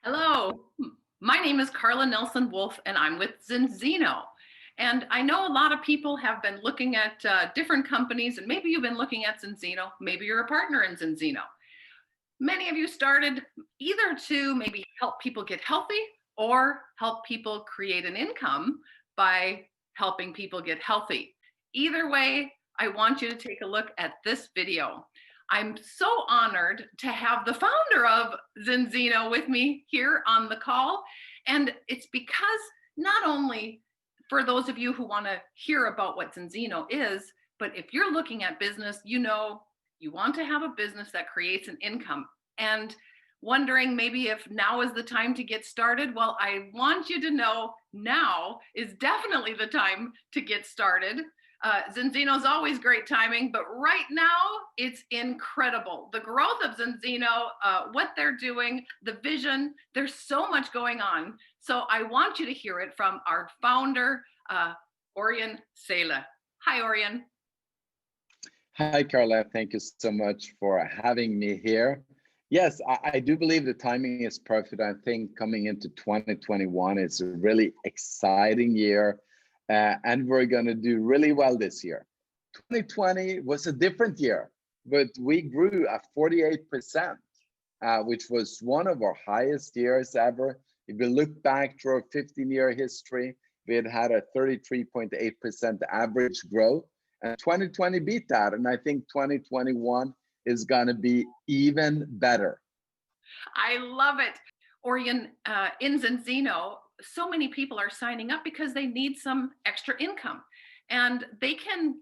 Hello, my name is Carla Nelson Wolf, and I'm with Zinzino. And I know a lot of people have been looking at different companies, and maybe you've been looking at Zinzino. Maybe you're a partner in Zinzino. Many of you started either to maybe help people get healthy or help people create an income by helping people get healthy. Either way, I want you to take a look at this video. I'm so honored to have the founder of Zinzino with me here on the call. And it's because not only for those of you who want to hear about what Zinzino is, but if you're looking at business, you want to have a business that creates an income and wondering maybe if now is the time to get started. Well, I want you to know now is definitely the time to get started. Zinzino's always great timing, but right now it's incredible. The growth of Zinzino, what they're doing, the vision, there's so much going on. So I want you to hear it from our founder, Ørjan Sæle. Hi, Ørjan. Hi, Carla. Thank you so much for having me here. Yes, I do believe the timing is perfect. I think coming into 2021, it's a really exciting year, and we're going to do really well this year. 2020 was a different year, but we grew at 48%, which was one of our highest years ever. If you look back to our 15-year history, we had a 33.8% average growth. And 2020 beat that. And I think 2021 is going to be even better. I love it. Ørjan, in Zinzino, so many people are signing up because they need some extra income. And they can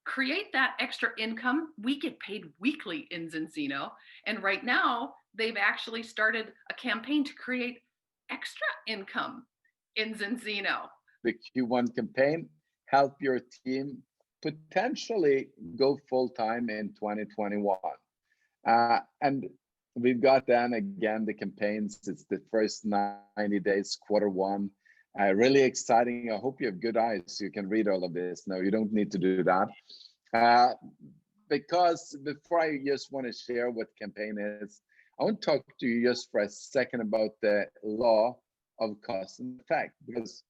create that extra income. We get paid weekly in Zinzino. And right now, they've actually started a campaign to create extra income in Zinzino. The Q1 campaign, help your team potentially go full-time in 2021. And we've got then again the campaigns. It's the first 90 days, Q1. Really exciting. I hope you have good eyes so you can read all of this. No, you don't need to do that. Because before I just want to share what campaign is, I want to talk to you just for a second about the law of cause and effect, because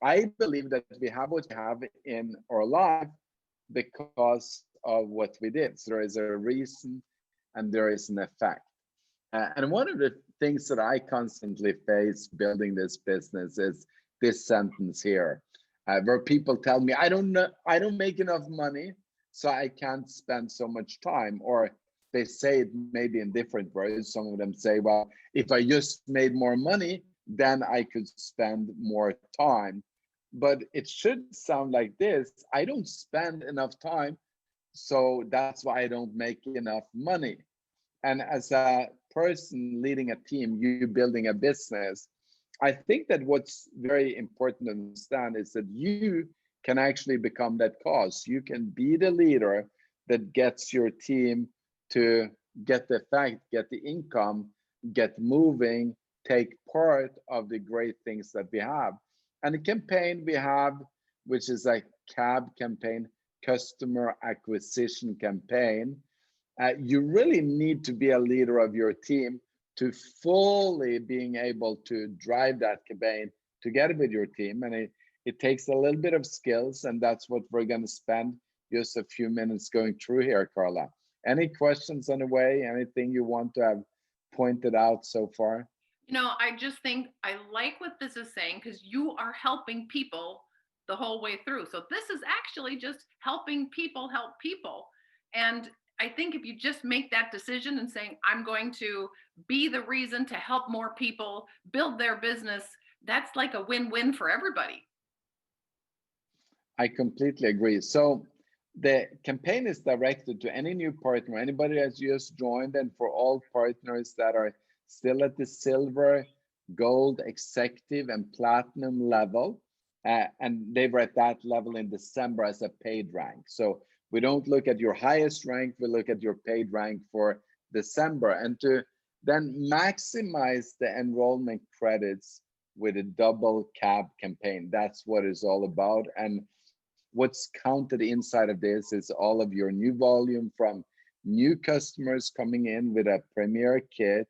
I believe that we have what we have in our life because of what we did. So there is a reason and there is an effect. And one of the things that I constantly face building this business is this sentence here, where people tell me, I don't make enough money, so I can't spend so much time. Or they say it maybe in different words. Some of them say, well, if I just made more money, then I could spend more time. But it should sound like this: I don't spend enough time, so that's why I don't make enough money. And as a person leading a team, you building a business, I think that what's very important to understand is that you can actually become that cause. You can be the leader that gets your team to get the effect, get the income, get moving, take part of the great things that we have. And the campaign we have, which is a CAB campaign, customer acquisition campaign, you really need to be a leader of your team to fully being able to drive that campaign together with your team. And it takes a little bit of skills, and that's what we're going to spend just a few minutes going through here, Carla. Any questions on the way? Anything you want to have pointed out so far? I just think I like what this is saying because you are helping people the whole way through. So this is actually just helping people help people. And I think if you just make that decision and saying, I'm going to be the reason to help more people build their business, that's like a win-win for everybody. I completely agree. So the campaign is directed to any new partner, anybody that's just joined, and for all partners that are still at the silver, gold, executive, and platinum level. And they were at that level in December as a paid rank. So we don't look at your highest rank, we look at your paid rank for December. And to then maximize the enrollment credits with a double CAB campaign. That's what it's all about. And what's counted inside of this is all of your new volume from new customers coming in with a premier kit,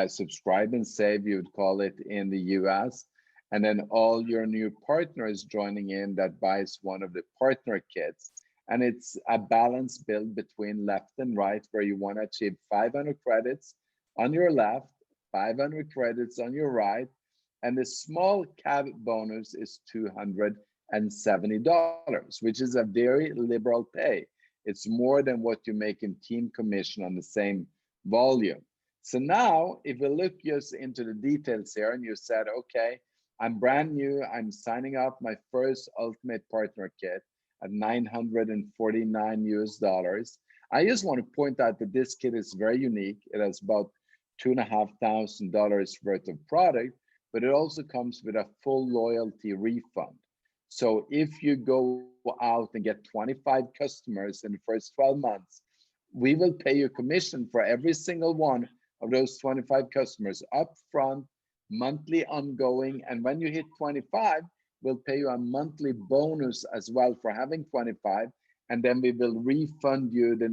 subscribe and save, you would call it in the US. And then all your new partners joining in that buys one of the partner kits. And it's a balance build between left and right, where you want to achieve 500 credits on your left, 500 credits on your right. And the small cab bonus is $270, which is a very liberal pay. It's more than what you make in team commission on the same volume. So now, if we look just into the details here, and you said, okay, I'm brand new, I'm signing up my first Ultimate Partner Kit at $949 US. I just want to point out that this kit is very unique. It has about $2,500 worth of product, but it also comes with a full loyalty refund. So if you go out and get 25 customers in the first 12 months, we will pay you commission for every single one of those 25 customers up front, monthly ongoing. And when you hit 25, we'll pay you a monthly bonus as well for having 25. And then we will refund you the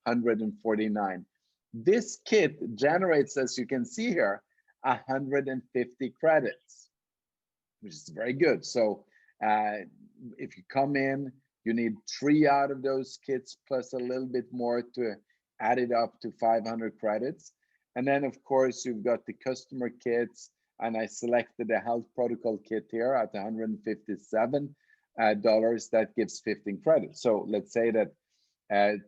$949. This kit generates, as you can see here, 150 credits, which is very good. So if you come in, you need 3 out of those kits plus a little bit more to add it up to 500 credits. And then, of course, you've got the customer kits, and I selected the health protocol kit here at $157. That gives 15 credits. So let's say that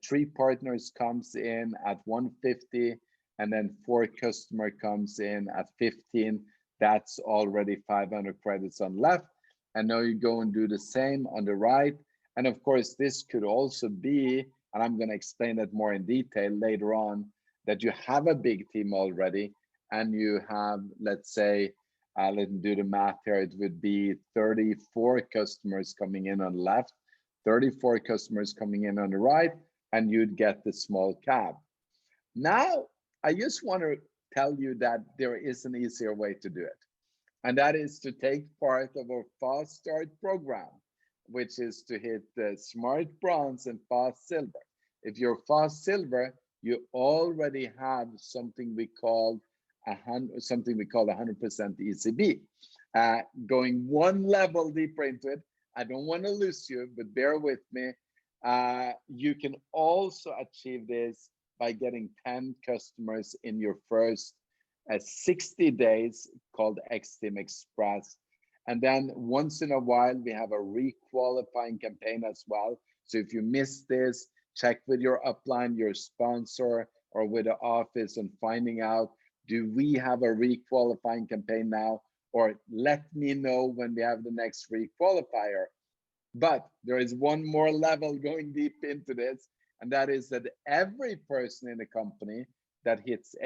3 partners comes in at 150, and then 4 customer comes in at 15. That's already 500 credits on left. And now you go and do the same on the right. And of course, this could also be, and I'm going to explain that more in detail later on, that you have a big team already, and you have, let's say, let's do the math here. It would be 34 customers coming in on the left, 34 customers coming in on the right, and you'd get the small cab. Now, I just want to tell you that there is an easier way to do it. And that is to take part of our Fast Start program, which is to hit the Smart Bronze and Fast Silver. If you're Fast Silver, you already have something we call 100% ECB. Going one level deeper into it, I don't want to lose you, but bear with me. You can also achieve this by getting 10 customers in your first 60 days, called X-Team Express. And then once in a while, we have a re-qualifying campaign as well. So if you miss this, check with your upline, your sponsor, or with the office and finding out, do we have a re-qualifying campaign now? Or let me know when we have the next re-qualifier. But there is one more level going deep into this, and that is that every person in the company that hits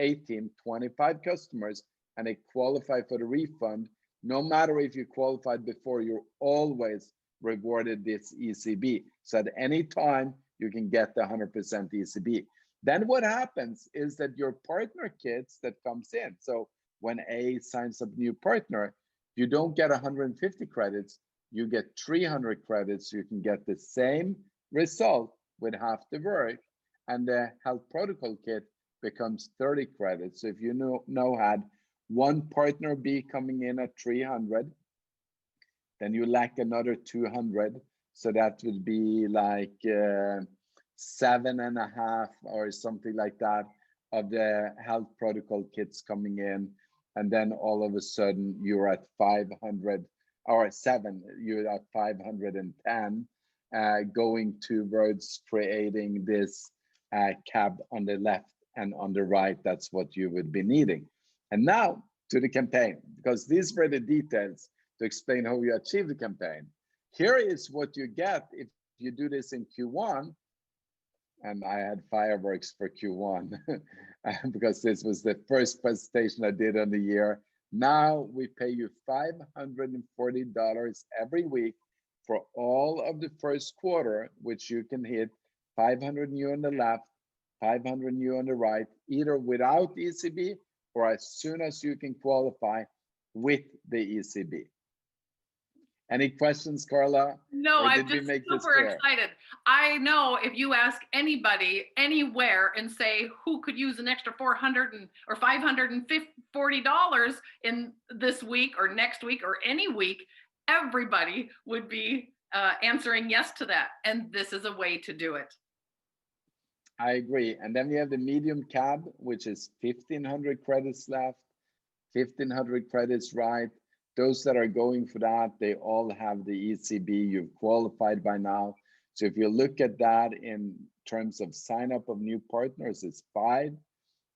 25 customers, and they qualify for the refund, no matter if you qualified before, you're always rewarded this ECB. So at any time, you can get the 100% ECB. Then what happens is that your partner kits that comes in, so when A signs up new partner, you don't get 150 credits, you get 300 credits. You can get the same result with half the work, and the health protocol kit becomes 30 credits. So if you now had one partner B coming in at 300, then you lack another 200. So that would be like 7.5 or something like that of the health protocol kits coming in. And then all of a sudden you're at 500 or 7, you're at 510, going towards creating this cab on the left and on the right. That's what you would be needing. And now to the campaign, because these were the details to explain how you achieve the campaign. Here is what you get if you do this in Q1. And I had fireworks for Q1 because this was the first presentation I did on the year. Now we pay you $540 every week for all of the first quarter, which you can hit 500 new on the left, 500 new on the right, either without ECB or as soon as you can qualify with the ECB. Any questions, Carla? No, Or I'm did we just make this super clear? excited. I know if you ask anybody anywhere and say who could use an extra $400 or $540 in this week or next week or any week, everybody would be answering yes to that. And this is a way to do it. I agree. And then we have the medium cab, which is 1,500 credits left, 1,500 credits right. Those that are going for that, they all have the ECB. You've qualified by now. So if you look at that in terms of sign up of new partners, it's 5.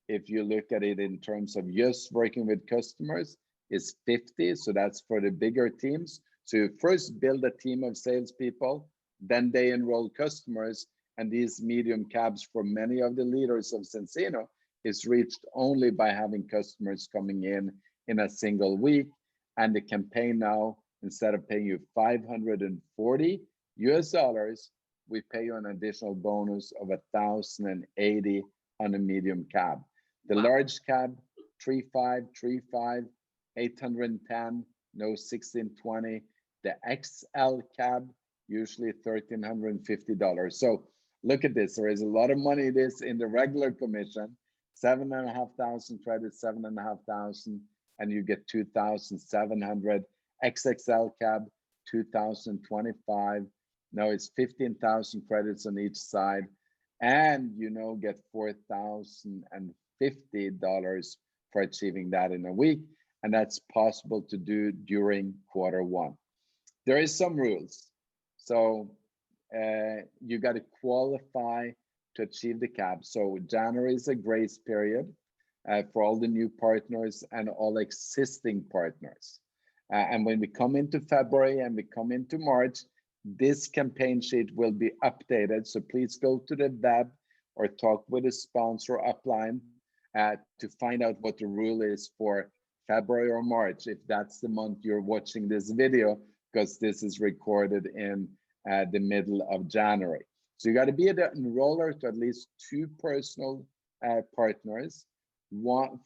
If you look at it in terms of just working with customers, it's 50. So that's for the bigger teams. So you first build a team of salespeople, then they enroll customers. And these medium cabs for many of the leaders of Zinzino is reached only by having customers coming in a single week. And the campaign now, instead of paying you $540 US, we pay you an additional bonus of 1,080 on a medium cab. The large cab, 3,535, 810, no 1620. The XL cab, usually $1,350. So look at this. There is a lot of money this in the regular commission, 7,500 credits, 7,500, and you get 2,700. XXL cab, 2,025. Now it's 15,000 credits on each side, and get $4,050 for achieving that in a week, and that's possible to do during Q1. There is some rules, so you got to qualify to achieve the cab. So January is a grace period for all the new partners and all existing partners. And when we come into February and we come into March, this campaign sheet will be updated. So please go to the web or talk with a sponsor upline to find out what the rule is for February or March, if that's the month you're watching this video, because this is recorded in the middle of January. So you got to be an enroller to at least 2 personal partners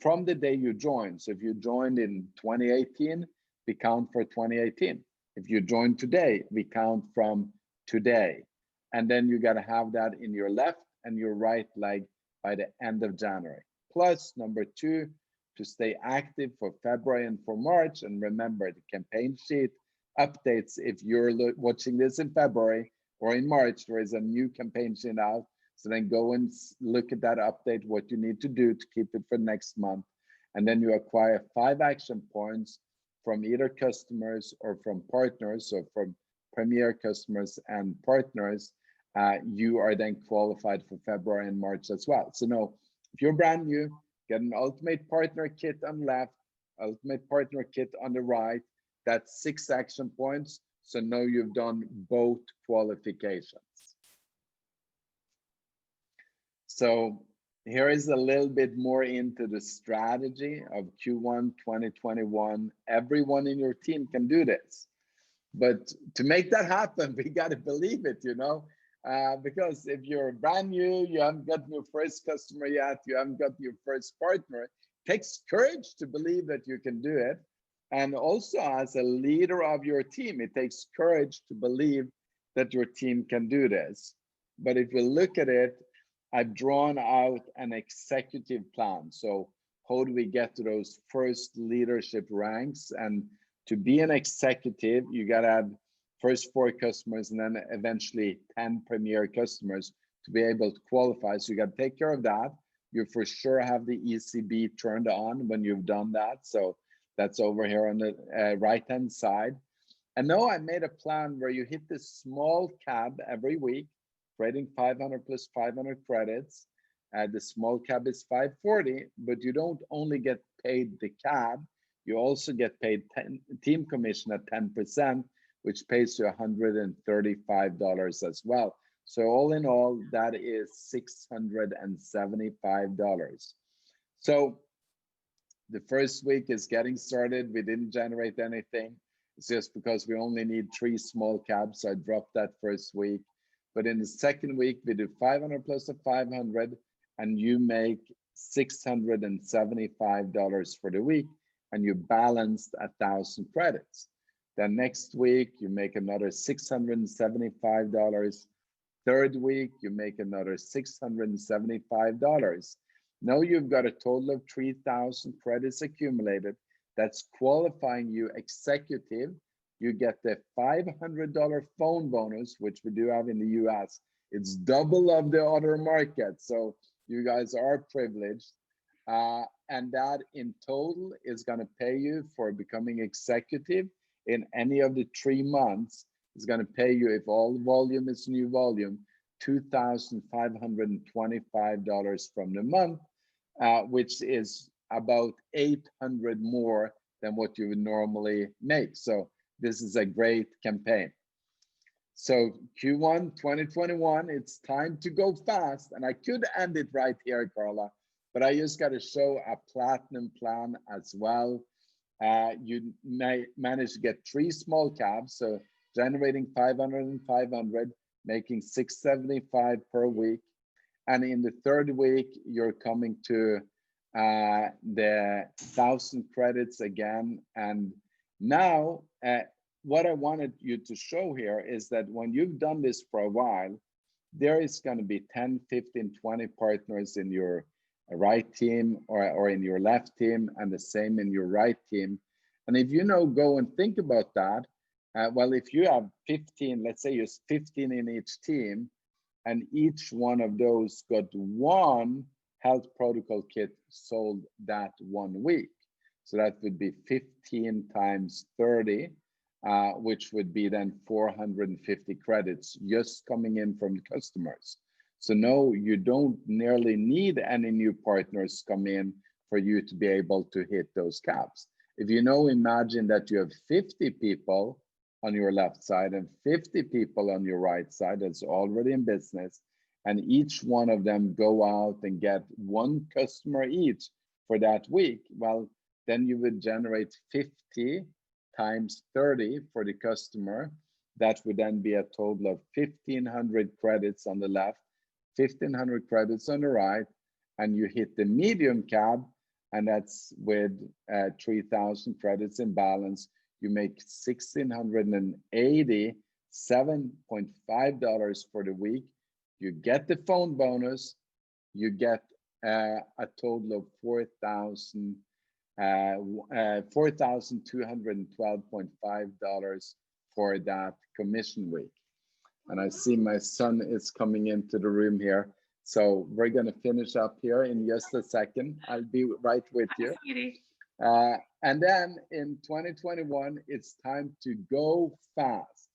from the day you join. So if you joined in 2018, we count for 2018. If you join today, we count from today. And then you got to have that in your left and your right leg by the end of January. Plus, number 2, to stay active for February and for March. And remember, the campaign sheet updates if you're watching this in February or in March. There is a new campaign sheet out. So then go and look at that update, what you need to do to keep it for next month. And then you acquire 5 action points from either customers or from partners. So from premier customers and partners, you are then qualified for February and March as well. So no, if you're brand new, get an ultimate partner kit on the left, ultimate partner kit on the right. That's 6 action points. So now you've done both qualifications. So here is a little bit more into the strategy of Q1 2021. Everyone in your team can do this. But to make that happen, we got to believe it, because if you're brand new, you haven't got your first customer yet, you haven't got your first partner, it takes courage to believe that you can do it. And also as a leader of your team, it takes courage to believe that your team can do this. But if you look at it, I've drawn out an executive plan. So how do we get to those first leadership ranks? And to be an executive, you got to have first 4 customers and then eventually 10 premier customers to be able to qualify. So you got to take care of that. You for sure have the ECB turned on when you've done that. So that's over here on the right-hand side. And now I made a plan where you hit this small cab every week, trading 500 plus 500 credits. The small cab is 540, but you don't only get paid the cab, you also get paid team commission at 10%, which pays you $135 as well. So all in all, that is $675. So the first week is getting started. We didn't generate anything. It's just because we only need 3 small cabs. So I dropped that first week. But in the second week, we do 500 plus a 500, and you make $675 for the week, and you balanced 1,000 credits. Then next week, you make another $675. Third week, you make another $675. Now you've got a total of 3,000 credits accumulated. That's qualifying you executive. You get the $500 phone bonus, which we do have in the US. It's double of the other markets. So you guys are privileged. And that in total is going to pay you for becoming executive in any of the 3 months. Is going to pay you, if all volume is new volume, $2,525 from the month, which is about 800 more than what you would normally make. So this is a great campaign. So Q1 2021, it's time to go fast. And I could end it right here, Carla, but I just got to show a platinum plan as well. You may manage to get 3 small cabs, so generating 500 and 500, making 675 per week. And in the third week, you're coming to the 1,000 credits again. And now, what I wanted you to show here is that when you've done this for a while, there is going to be 10, 15, 20 partners in your right team or in your left team, and the same in your right team. And if you know, go and think about that. Well, if you have 15, let's say you're 15 in each team, and each one of those got 1 health protocol kit sold that 1 week. So that would be 15 times 30, which would be then 450 credits just coming in from the customers. So no, you don't nearly need any new partners come in for you to be able to hit those caps. If you know, imagine that you have 50 people on your left side and 50 people on your right side that's already in business, and each one of them go out and get 1 customer each for that week. Well, then you would generate 50 times 30 for the customer. That would then be a total of 1,500 credits on the left, 1,500 credits on the right, and you hit the medium cab, and that's with 3,000 credits in balance. You make $1,687.5 for the week. You get the phone bonus. You get a total of $4,212.5 for that commission week. And I see my son is coming into the room here. So we're going to finish up here in just a second. I'll be right with you. And then in 2021, it's time to go fast.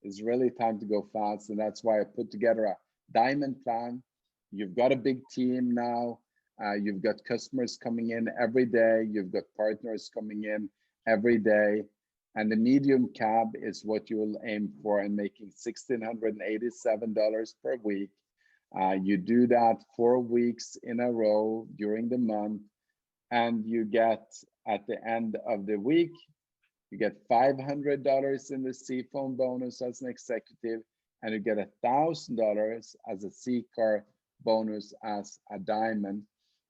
It's really time to go fast. And that's why I put together a diamond plan. You've got a big team now. You've got customers coming in every day. You've got partners coming in every day. And the medium cab is what you will aim for, and making $1,687 per week. You do that 4 weeks in a row during the month, and you get, at the end of the week, you get $500 in the C phone bonus as an executive, and you get $1,000 as a C car bonus as a diamond.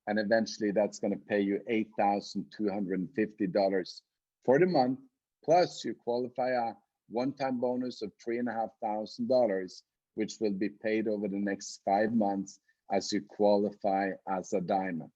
And eventually that's going to pay you $8,250 for the month. Plus you qualify a one-time bonus of $3,500, which will be paid over the next 5 months as you qualify as a diamond.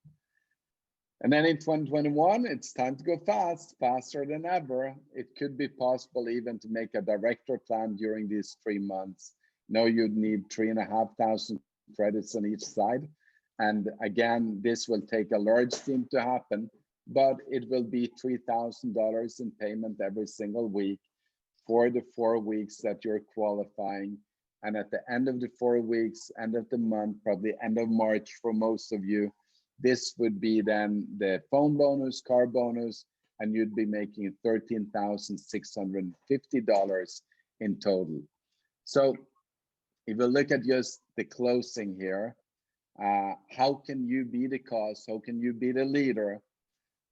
And then in 2021, it's time to go fast, faster than ever. It could be possible even to make a director plan during these 3 months. No, you'd need 3,500 credits on each side. And again, this will take a large team to happen, but it will be $3,000 in payment every single week for the 4 weeks that you're qualifying. And at the end of the 4 weeks, end of the month, probably end of March for most of you, this would be then the phone bonus, car bonus, and you'd be making $13,650 in total. So if you look at just the closing here, how can you be the cause? How can you be the leader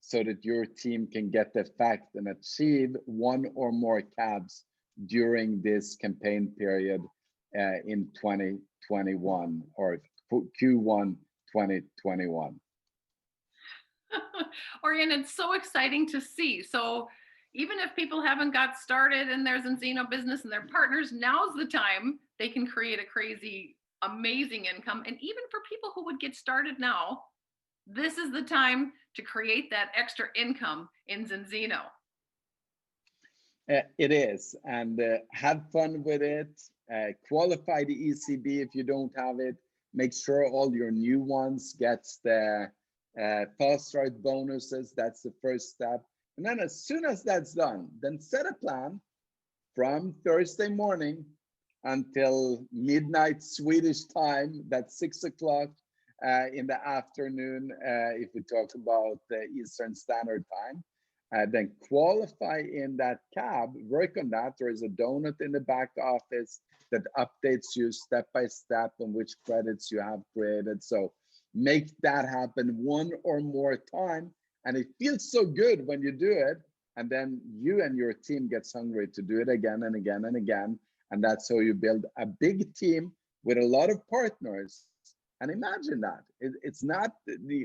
so that your team can get the fact and achieve 1 or more cabs during this campaign period in 2021 or Q1 2021? Ørjan, it's so exciting to see. So, Even if people haven't got started in their Zinzino business and their partners, now's the time they can create a crazy, amazing income. And even for people who would get started now, this is the time to create that extra income in Zinzino. It is, and have fun with it. Qualify the ECB if you don't have it. Make sure all your new ones gets the fast start bonuses. That's the first step. And then as soon as that's done, then set a plan from Thursday morning until midnight Swedish time. That's 6 o'clock in the afternoon if we talk about Eastern Standard Time. Then qualify in that cab, work on that. There is a donut in the back office that updates you step by step on which credits you have created. So make that happen one or more time. And it feels so good when you do it. And then you and your team gets hungry to do it again and again and again. And that's how you build a big team with a lot of partners. And imagine that. It's not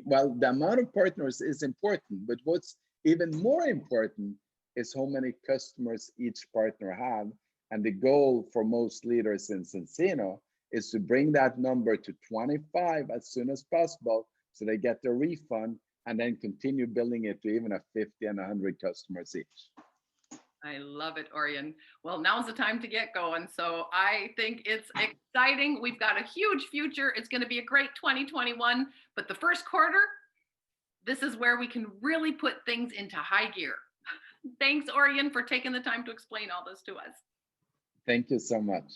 well, the amount of partners is important, but what's even more important is how many customers each partner have. And the goal for most leaders in Zinzino is to bring that number to 25 as soon as possible so they get their refund and then continue building it to even a 50 and 100 customers each. I love it, Ørjan. Well, now's the time to get going. So I think it's exciting. We've got a huge future. It's going to be a great 2021. But the first quarter, this is where we can really put things into high gear. Thanks, Ørjan, for taking the time to explain all this to us. Thank you so much.